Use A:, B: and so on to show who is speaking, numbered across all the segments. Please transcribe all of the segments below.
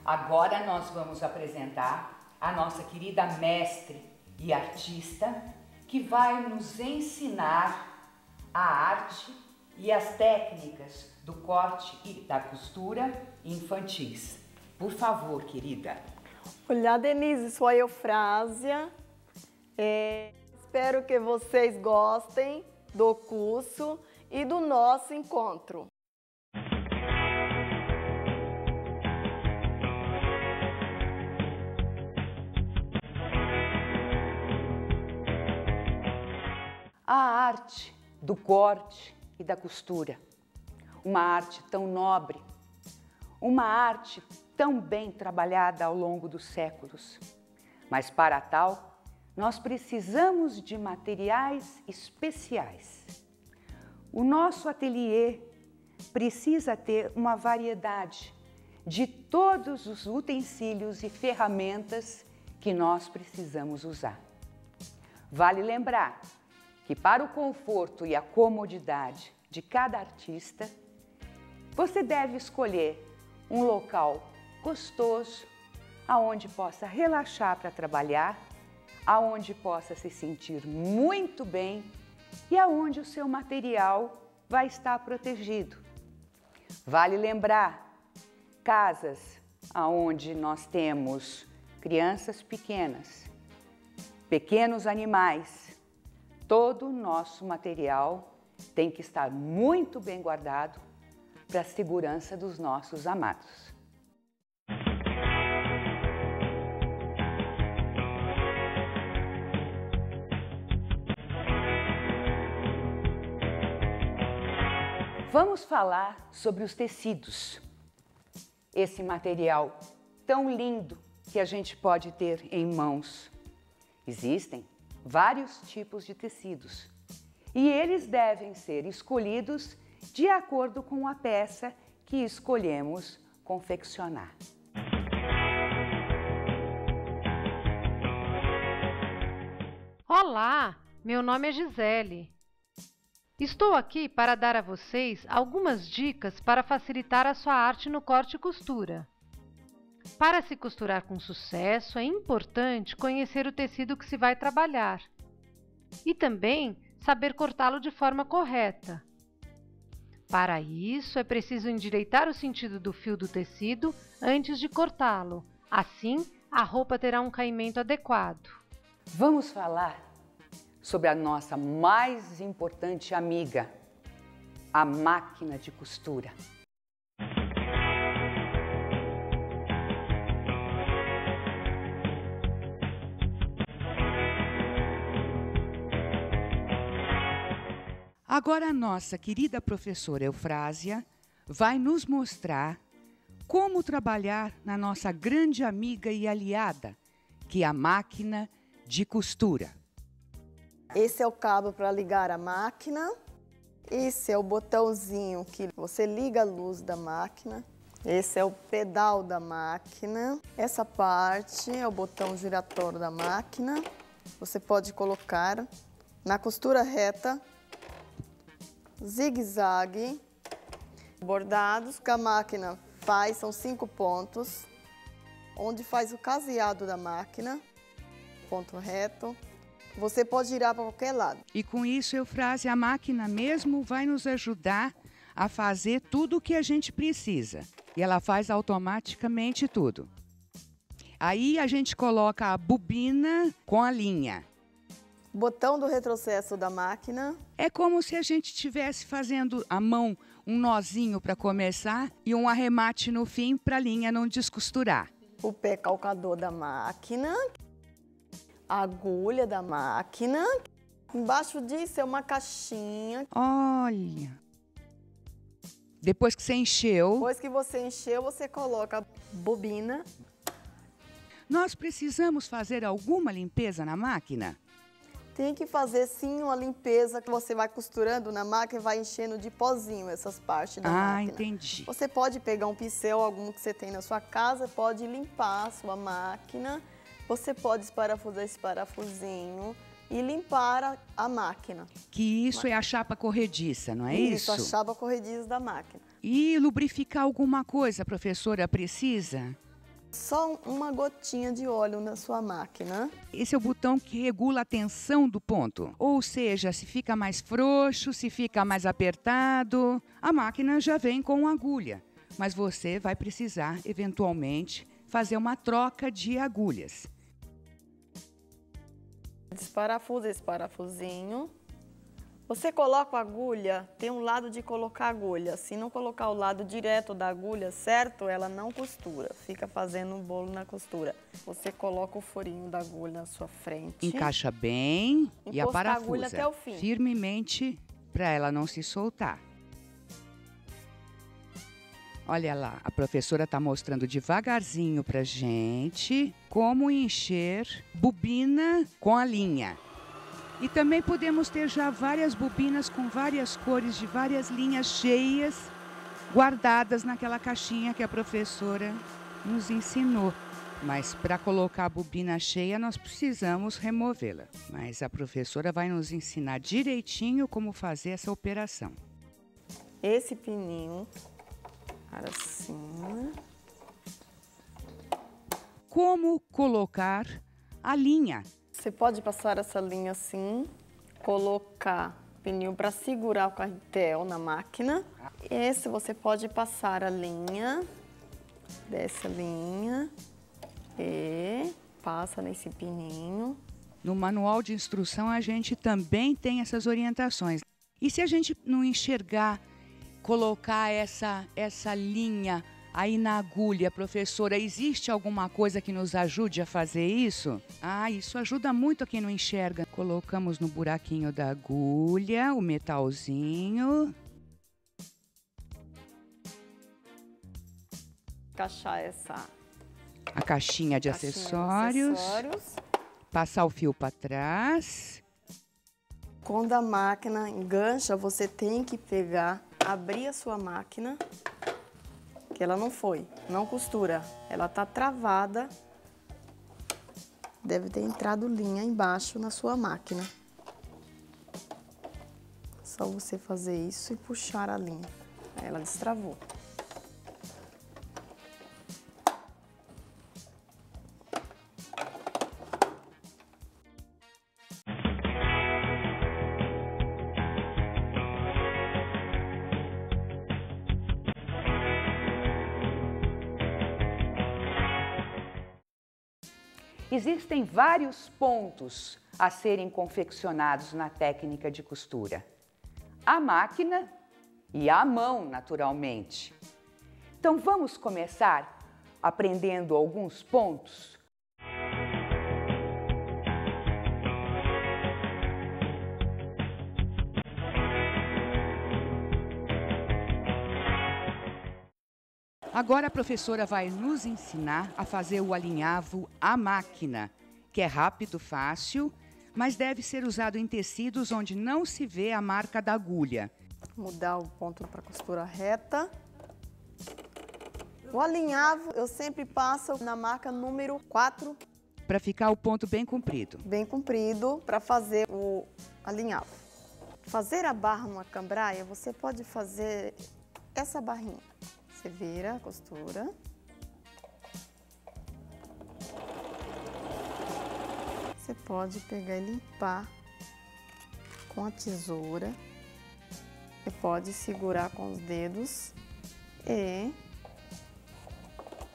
A: Agora nós vamos apresentar a nossa querida mestre e artista que vai nos ensinar a arte e as técnicas do corte e da costura infantis. Por favor, querida.
B: Olá, Denise, sou a Eufrásia. Espero que vocês gostem do curso e do nosso encontro.
A: A arte do corte e da costura, uma arte tão nobre, uma arte tão bem trabalhada ao longo dos séculos. Mas para tal, nós precisamos de materiais especiais. O nosso ateliê precisa ter uma variedade de todos os utensílios e ferramentas que nós precisamos usar. Vale lembrar que para o conforto e a comodidade de cada artista, você deve escolher um local gostoso, aonde possa relaxar para trabalhar, aonde possa se sentir muito bem e aonde o seu material vai estar protegido. Vale lembrar, casas aonde nós temos crianças pequenas, pequenos animais, todo o nosso material tem que estar muito bem guardado para a segurança dos nossos amados. Vamos falar sobre os tecidos. Esse material tão lindo que a gente pode ter em mãos. Existem vários tipos de tecidos e eles devem ser escolhidos de acordo com a peça que escolhemos confeccionar.
C: Olá, meu nome é Gisele. Estou aqui para dar a vocês algumas dicas para facilitar a sua arte no corte e costura. Para se costurar com sucesso, é importante conhecer o tecido que se vai trabalhar e também saber cortá-lo de forma correta. Para isso, é preciso endireitar o sentido do fio do tecido antes de cortá-lo. Assim, a roupa terá um caimento adequado.
A: Vamos falar sobre a nossa mais importante amiga, a máquina de costura. Agora a nossa querida professora Eufrásia vai nos mostrar como trabalhar na nossa grande amiga e aliada, que é a máquina de costura.
B: Esse é o cabo para ligar a máquina. Esse é o botãozinho que você liga a luz da máquina. Esse é o pedal da máquina. Essa parte é o botão giratório da máquina. Você pode colocar na costura reta, zigue-zague, bordados que a máquina faz, são 5 pontos, onde faz o caseado da máquina, ponto reto. Você pode girar para qualquer lado.
A: E com isso, Eufrásia, a máquina mesmo vai nos ajudar a fazer tudo o que a gente precisa. E ela faz automaticamente tudo. Aí a gente coloca a bobina com a linha.
B: Botão do retrocesso da máquina.
A: É como se a gente estivesse fazendo à mão um nozinho para começar e um arremate no fim para a linha não descosturar.
B: O pé calcador da máquina. A agulha da máquina. Embaixo disso é uma caixinha.
A: Olha! Depois que você encheu...
B: Depois que você encheu, você coloca a bobina.
A: Nós precisamos fazer alguma limpeza na máquina?
B: Tem que fazer sim uma limpeza que você vai costurando na máquina e vai enchendo de pozinho essas partes da máquina.
A: Ah, entendi.
B: Você pode pegar um pincel, algum que você tem na sua casa, pode limpar a sua máquina. Você pode esparafusar esse parafusinho e limpar a máquina.
A: Que isso é a chapa corrediça, não é isso?
B: Isso, a chapa corrediça da máquina.
A: E lubrificar alguma coisa, professora, precisa?
B: Só uma gotinha de óleo na sua máquina.
A: Esse é o botão que regula a tensão do ponto. Ou seja, se fica mais frouxo, se fica mais apertado. A máquina já vem com agulha, mas você vai precisar, eventualmente, fazer uma troca de agulhas.
B: Desparafusa esse parafusinho. Você coloca a agulha, tem um lado de colocar a agulha. Se não colocar o lado direto da agulha, certo? Ela não costura, fica fazendo um bolo na costura. Você coloca o furinho da agulha na sua frente.
A: Encaixa bem e a parafusa
B: a agulha até o fim.
A: Firmemente para ela não se soltar. Olha lá, a professora está mostrando devagarzinho para gente como encher bobina com a linha. E também podemos ter já várias bobinas com várias cores de várias linhas cheias guardadas naquela caixinha que a professora nos ensinou. Mas para colocar a bobina cheia nós precisamos removê-la. Mas a professora vai nos ensinar direitinho como fazer essa operação.
B: Esse pininho para cima.
A: Como colocar a linha?
B: Você pode passar essa linha assim, colocar o pininho para segurar o carretel na máquina. Esse você pode passar a linha, desce a linha e passa nesse pininho.
A: No manual de instrução a gente também tem essas orientações. E se a gente não enxergar, colocar essa linha aí na agulha, professora, existe alguma coisa que nos ajude a fazer isso? Ah, isso ajuda muito a quem não enxerga. Colocamos no buraquinho da agulha o metalzinho.
B: Encaixar
A: a caixinha de acessórios. Passar o fio para trás.
B: Quando a máquina engancha, você tem que pegar, abrir a sua máquina, que ela não costura, ela tá travada. Deve ter entrado linha embaixo na sua máquina. Só você fazer isso e puxar a linha. Aí ela destravou.
A: Existem vários pontos a serem confeccionados na técnica de costura. A máquina e a mão, naturalmente. Então vamos começar aprendendo alguns pontos? Agora a professora vai nos ensinar a fazer o alinhavo à máquina, que é rápido, fácil, mas deve ser usado em tecidos onde não se vê a marca da agulha.
B: Mudar o ponto para costura reta. O alinhavo eu sempre passo na marca número 4.
A: Para ficar o ponto bem comprido.
B: Bem comprido para fazer o alinhavo. Fazer a barra numa cambraia, você pode fazer essa barrinha. Você vira a costura. Você pode pegar e limpar com a tesoura. Você pode segurar com os dedos e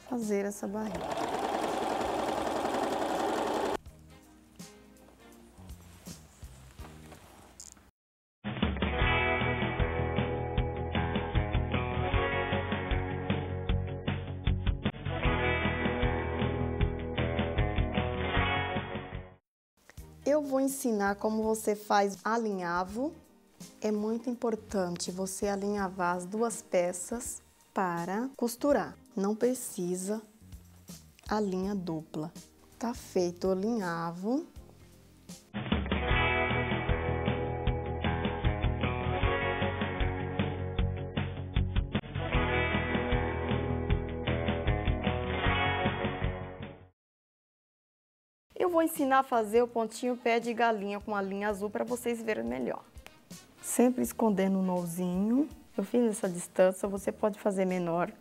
B: fazer essa barrinha. Eu vou ensinar como você faz alinhavo. É muito importante você alinhavar as duas peças para costurar. Não precisa a linha dupla. Tá feito o alinhavo. Eu vou ensinar a fazer o pontinho pé de galinha com a linha azul para vocês verem melhor. Sempre escondendo o nozinho. Eu fiz essa distância, você pode fazer menor.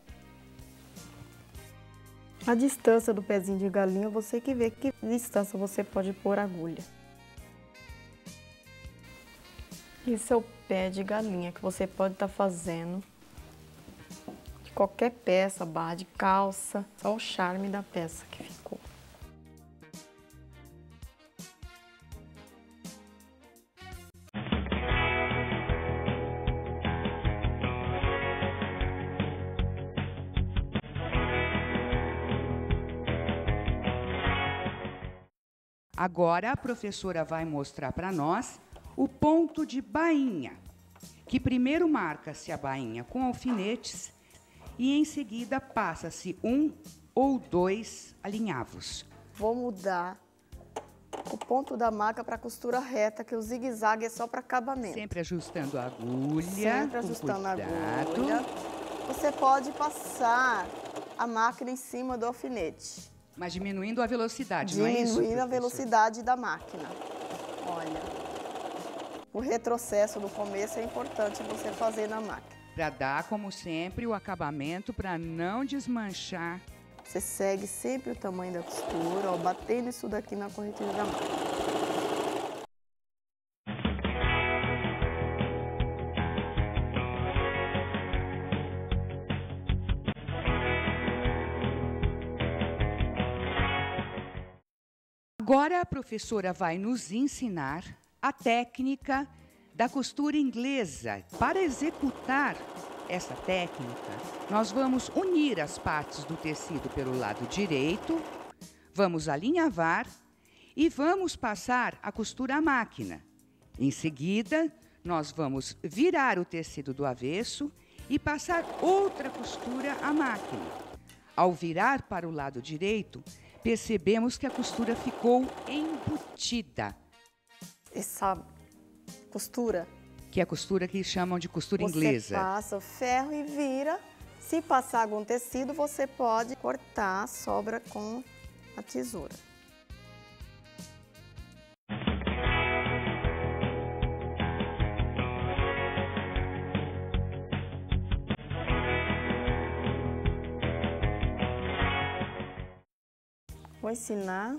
B: A distância do pezinho de galinha, você que vê que distância você pode pôr a agulha. Esse é o pé de galinha que você pode estar fazendo de qualquer peça, barra de calça, só o charme da peça que ficou.
A: Agora a professora vai mostrar para nós o ponto de bainha, que primeiro marca-se a bainha com alfinetes e em seguida passa-se 1 ou 2 alinhavos.
B: Vou mudar o ponto da maca para costura reta, que o zigue-zague é só para acabamento.
A: Sempre ajustando a agulha.
B: Sempre ajustando a agulha. Você pode passar a máquina em cima do alfinete.
A: Mas diminuindo a velocidade, não é isso?
B: Diminuindo a velocidade da máquina. Olha, o retrocesso do começo é importante você fazer na máquina.
A: Para dar, como sempre, o acabamento para não desmanchar.
B: Você segue sempre o tamanho da costura, ó, batendo isso daqui na correntinha da máquina.
A: Agora a professora vai nos ensinar a técnica da costura inglesa. Para executar essa técnica, nós vamos unir as partes do tecido pelo lado direito, vamos alinhavar e vamos passar a costura à máquina. Em seguida, nós vamos virar o tecido do avesso e passar outra costura à máquina. Ao virar para o lado direito, percebemos que a costura ficou embutida.
B: Essa costura,
A: que é a costura que chamam de costura inglesa.
B: Você passa o ferro e vira. Se passar algum tecido, você pode cortar a sobra com a tesoura. Vou ensinar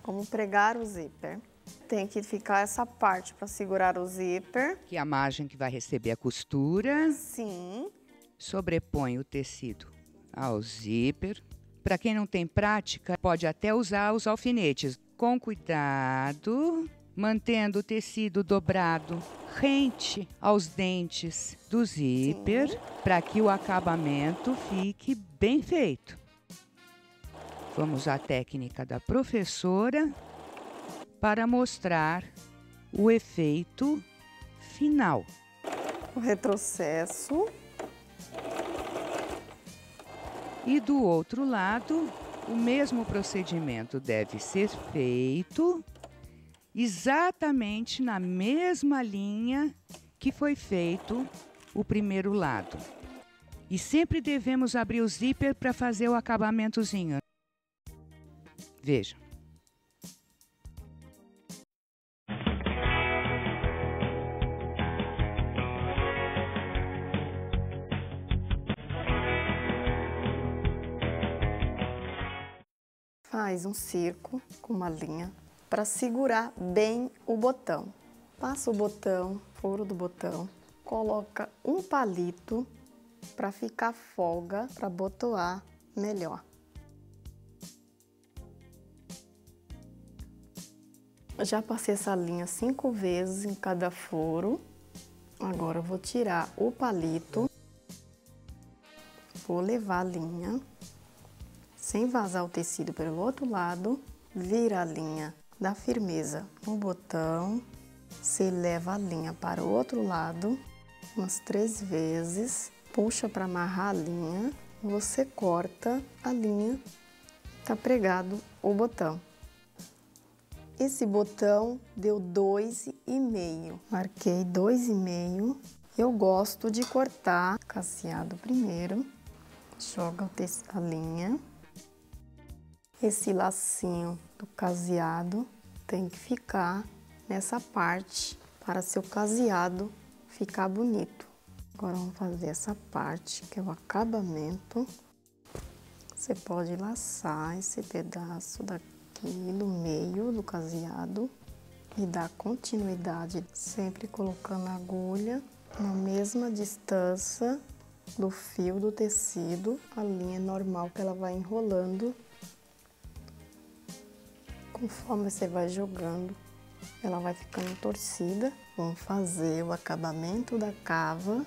B: como pregar o zíper. Tem que ficar essa parte para segurar o zíper.
A: Que é a margem que vai receber a costura.
B: Sim.
A: Sobrepõe o tecido ao zíper. Para quem não tem prática, pode até usar os alfinetes. Com cuidado, mantendo o tecido dobrado rente aos dentes do zíper, para que o acabamento fique bem feito. Vamos à técnica da professora para mostrar o efeito final.
B: O retrocesso.
A: E do outro lado, o mesmo procedimento deve ser feito exatamente na mesma linha que foi feito o primeiro lado. E sempre devemos abrir o zíper para fazer o acabamentozinho. Veja.
B: Faz um círculo com uma linha para segurar bem o botão. Passa o botão, furo do botão, coloca um palito para ficar folga, para botoar melhor. Eu já passei essa linha 5 vezes em cada furo. Agora eu vou tirar o palito. Vou levar a linha, sem vazar o tecido pelo outro lado. Vira a linha da firmeza no botão. Você leva a linha para o outro lado umas 3 vezes. Puxa para amarrar a linha. Você corta a linha. Tá pregado o botão. Esse botão deu 2,5. Marquei 2,5. Eu gosto de cortar caseado primeiro. Joga a linha. Esse lacinho do caseado tem que ficar nessa parte para seu caseado ficar bonito. Agora vamos fazer essa parte que é o acabamento. Você pode laçar esse pedaço daqui no meio do caseado e dar continuidade, sempre colocando a agulha na mesma distância do fio do tecido, a linha normal que ela vai enrolando. Conforme você vai jogando, ela vai ficando torcida. Vamos fazer o acabamento da cava.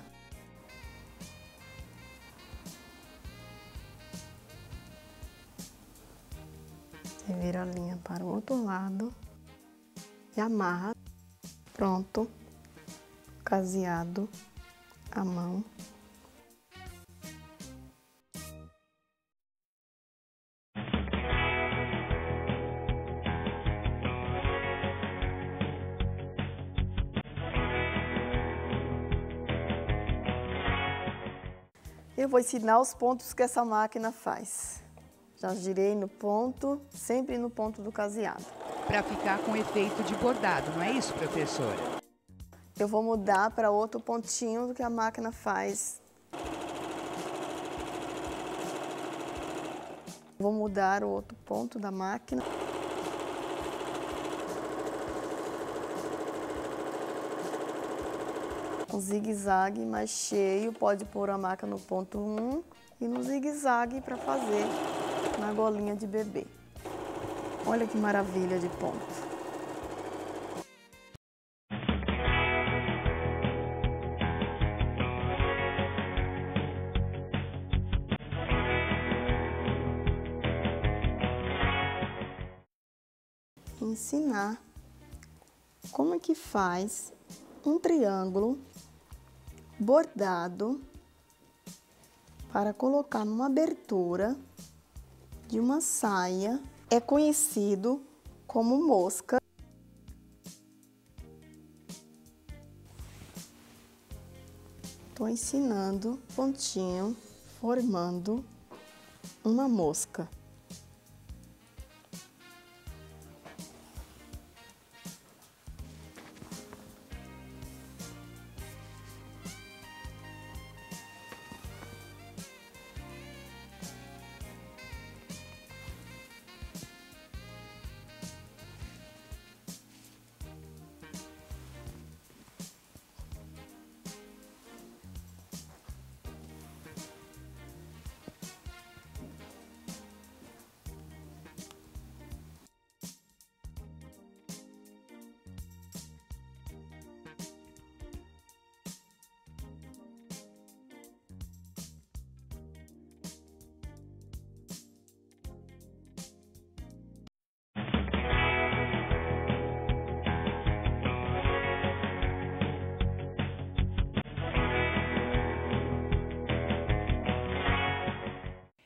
B: Você vira a linha para o outro lado e amarra. Pronto, caseado à mão. Eu vou ensinar os pontos que essa máquina faz. Já girei no ponto, sempre no ponto do caseado.
A: Para ficar com efeito de bordado, não é isso, professora?
B: Eu vou mudar para outro pontinho do que a máquina faz. Vou mudar o outro ponto da máquina. Um zigue-zague mais cheio, pode pôr a máquina no ponto 1 e no zigue-zague para fazer na golinha de bebê. Olha que maravilha de ponto. Ensinar como é que faz um triângulo bordado para colocar numa abertura de uma saia. É conhecido como mosca. Estou ensinando pontinho, formando uma mosca.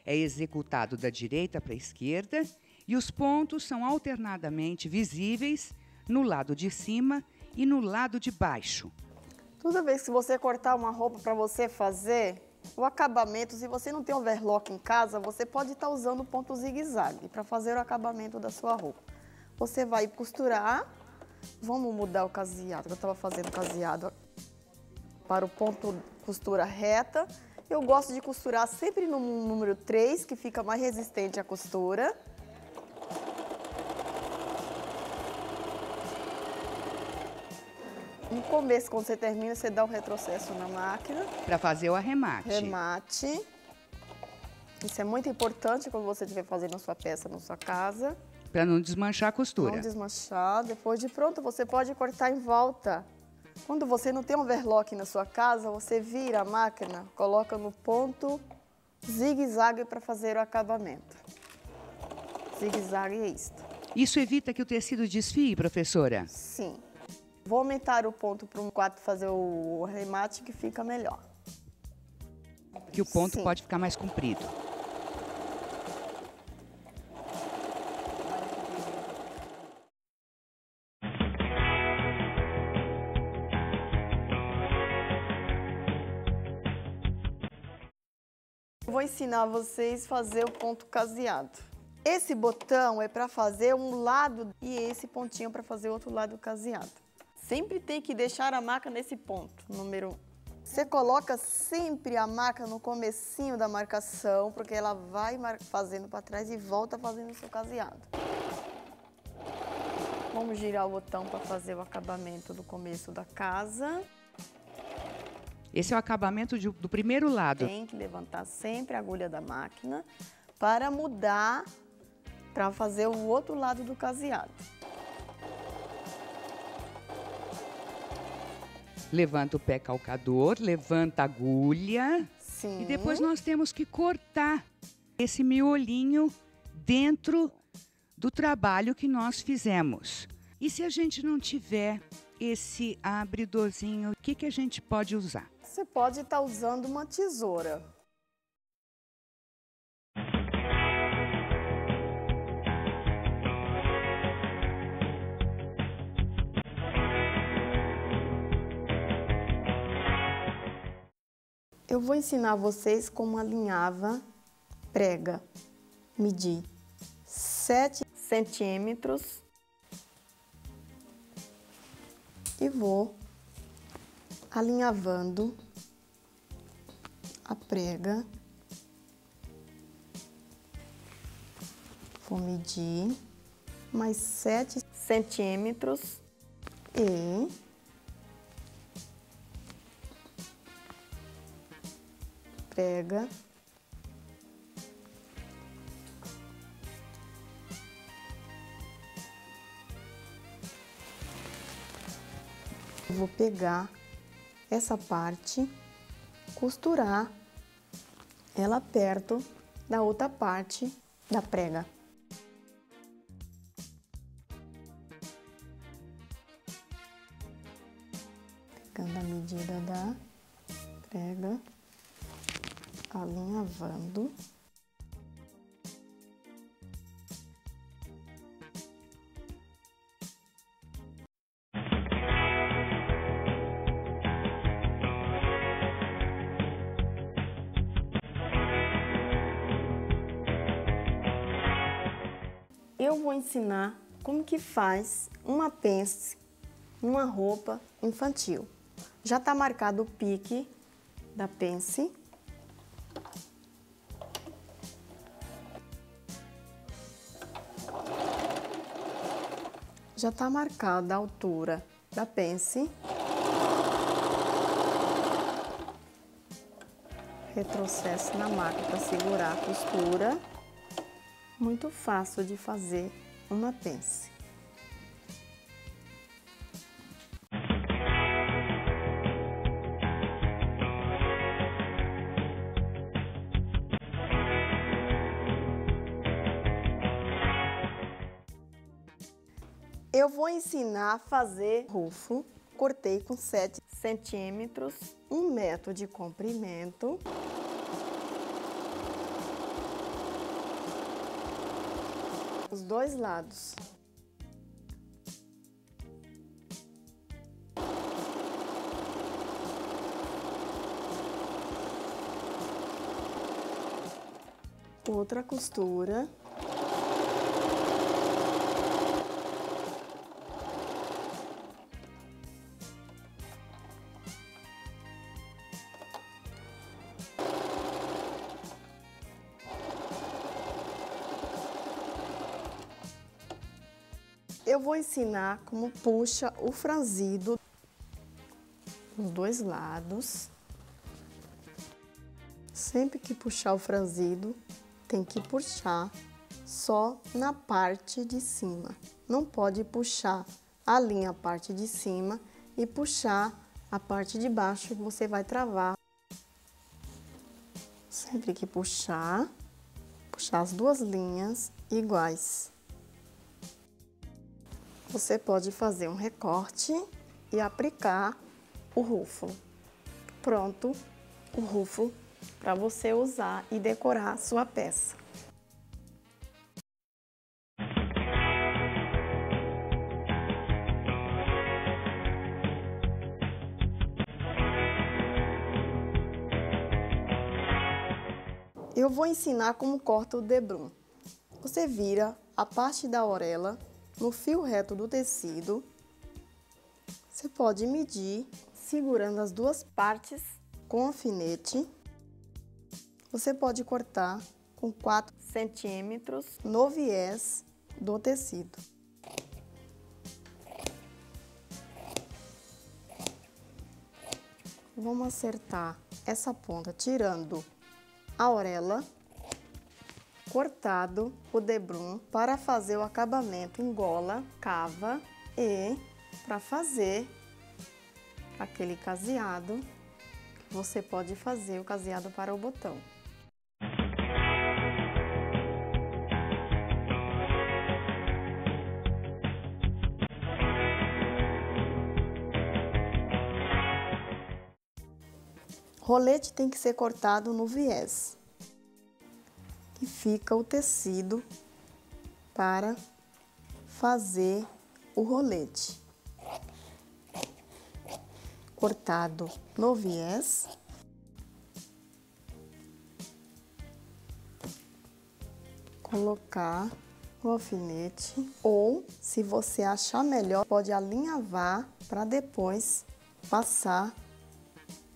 A: É executado da direita para a esquerda e os pontos são alternadamente visíveis no lado de cima e no lado de baixo.
B: Toda vez que você cortar uma roupa para você fazer o acabamento, se você não tem overlock em casa, você pode estar usando o ponto zigue-zague para fazer o acabamento da sua roupa. Você vai costurar, vamos mudar o caseado, eu estava fazendo caseado para o ponto costura reta. Eu gosto de costurar sempre no número 3, que fica mais resistente à costura. No começo, quando você termina, você dá um retrocesso na máquina.
A: Para fazer o arremate.
B: Remate. Isso é muito importante quando você estiver fazendo a sua peça na sua casa.
A: Para não desmanchar a costura.
B: Não desmanchar. Depois de pronto, você pode cortar em volta. Quando você não tem overlock na sua casa, você vira a máquina, coloca no ponto zigue-zague para fazer o acabamento. Zigue-zague é isto.
A: Isso evita que o tecido desfie, professora?
B: Sim. Vou aumentar o ponto para um 4 fazer o arremate que fica melhor.
A: Que o ponto
B: Sim.
A: pode ficar mais comprido.
B: Vou ensinar vocês a fazer o ponto caseado. Esse botão é para fazer um lado e esse pontinho para fazer o outro lado caseado. Sempre tem que deixar a máquina nesse ponto, número Você coloca sempre a marca no comecinho da marcação, porque ela vai fazendo para trás e volta fazendo o seu caseado. Vamos girar o botão para fazer o acabamento do começo da casa.
A: Esse é o acabamento do primeiro lado.
B: Tem que levantar sempre a agulha da máquina para mudar, para fazer o outro lado do caseado.
A: Levanta o pé calcador, levanta a agulha.
B: Sim.
A: E depois nós temos que cortar esse miolinho dentro do trabalho que nós fizemos. E se a gente não tiver esse abridorzinho, o que a gente pode usar?
B: Você pode estar usando uma tesoura. Eu vou ensinar vocês como alinhava prega. Medir 7 centímetros e vou alinhavando a prega. Vou medir mais 7 centímetros e prega. Vou pegar essa parte, costurar ela perto da outra parte da prega. Pegando a medida da prega, alinhavando. Eu vou ensinar como que faz uma pence numa roupa infantil. Já está marcado o pique da pence. Já está marcada a altura da pence. Retrocesso na máquina para segurar a costura. Muito fácil de fazer uma pence. Eu vou ensinar a fazer rufo. Cortei com 7 centímetros, 1 metro de comprimento. Os dois lados. Outra costura. Eu vou ensinar como puxa o franzido dos dois lados. Sempre que puxar o franzido, tem que puxar só na parte de cima. Não pode puxar a linha a parte de cima e puxar a parte de baixo que você vai travar. Sempre que puxar as duas linhas iguais. Você pode fazer um recorte e aplicar o rufo. Pronto, o rufo para você usar e decorar a sua peça. Eu vou ensinar como corta o debrum. Você vira a parte da orelha no fio reto do tecido. Você pode medir segurando as duas partes com alfinete. Você pode cortar com 4 centímetros no viés do tecido. Vamos acertar essa ponta tirando a orelha, cortado o debrum para fazer o acabamento em gola, cava e para fazer aquele caseado, você pode fazer o caseado para o botão. Rolete tem que ser cortado no viés, que fica o tecido para fazer o rolete. Cortado no viés. Colocar o alfinete ou, se você achar melhor, pode alinhavar para depois passar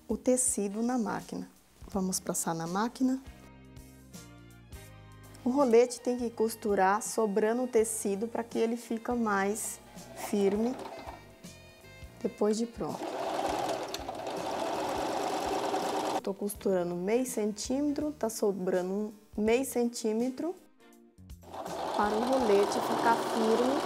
B: o tecido na máquina. Vamos passar na máquina. O rolete tem que costurar sobrando o tecido para que ele fique mais firme depois de pronto. Estou costurando meio centímetro, tá sobrando meio centímetro para o rolete ficar firme.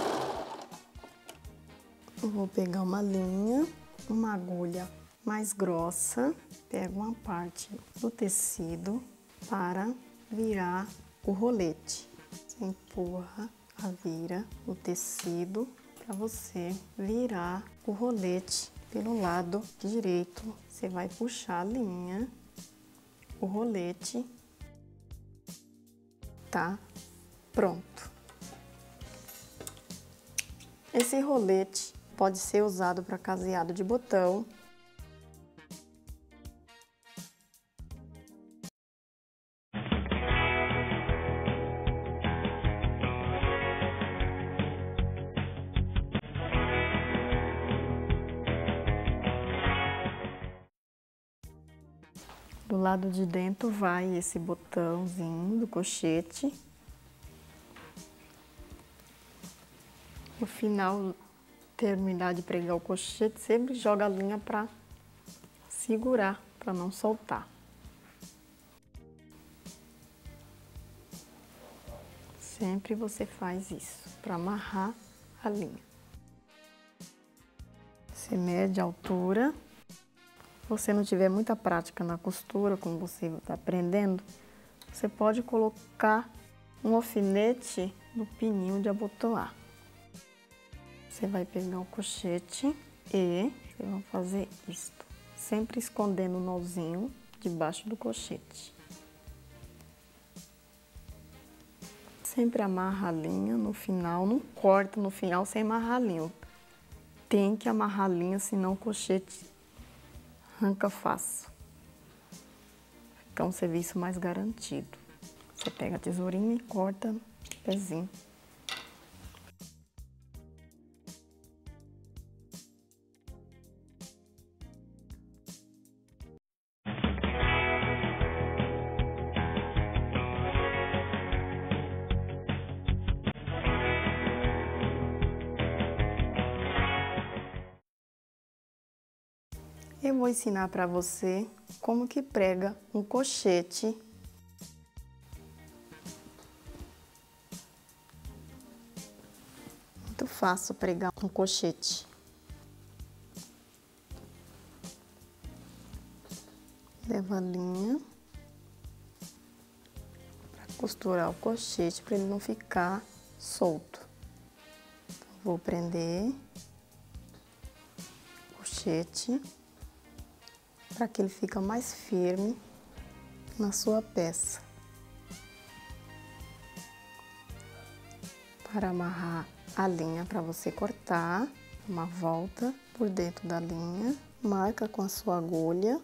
B: Eu vou pegar uma linha, uma agulha mais grossa, pego uma parte do tecido para virar o rolete. Você empurra, vira o tecido para você virar o rolete pelo lado direito. Você vai puxar a linha, o rolete tá pronto. Esse rolete pode ser usado para caseado de botão. Do lado de dentro vai esse botãozinho do cochete. No final, terminar de pregar o cochete, sempre joga a linha para segurar, para não soltar. Sempre você faz isso, para amarrar a linha. Você mede a altura. Se você não tiver muita prática na costura, como você está aprendendo, você pode colocar um alfinete no pininho de abotoar. Você vai pegar o cochete e você vai fazer isto, sempre escondendo o nozinho debaixo do cochete. Sempre amarra a linha no final, não corta no final sem amarrar a linha. Tem que amarrar a linha, senão o cochete arranca fácil. Fica um serviço mais garantido. Você pega a tesourinha e corta o pezinho. Eu vou ensinar para você como que prega um cochete muito fácil pregar um cochete. Leva a linha para costurar o cochete para ele não ficar solto. Vou prender o cochete para que ele fique mais firme na sua peça. Para amarrar a linha, para você cortar uma volta por dentro da linha, marca com a sua agulha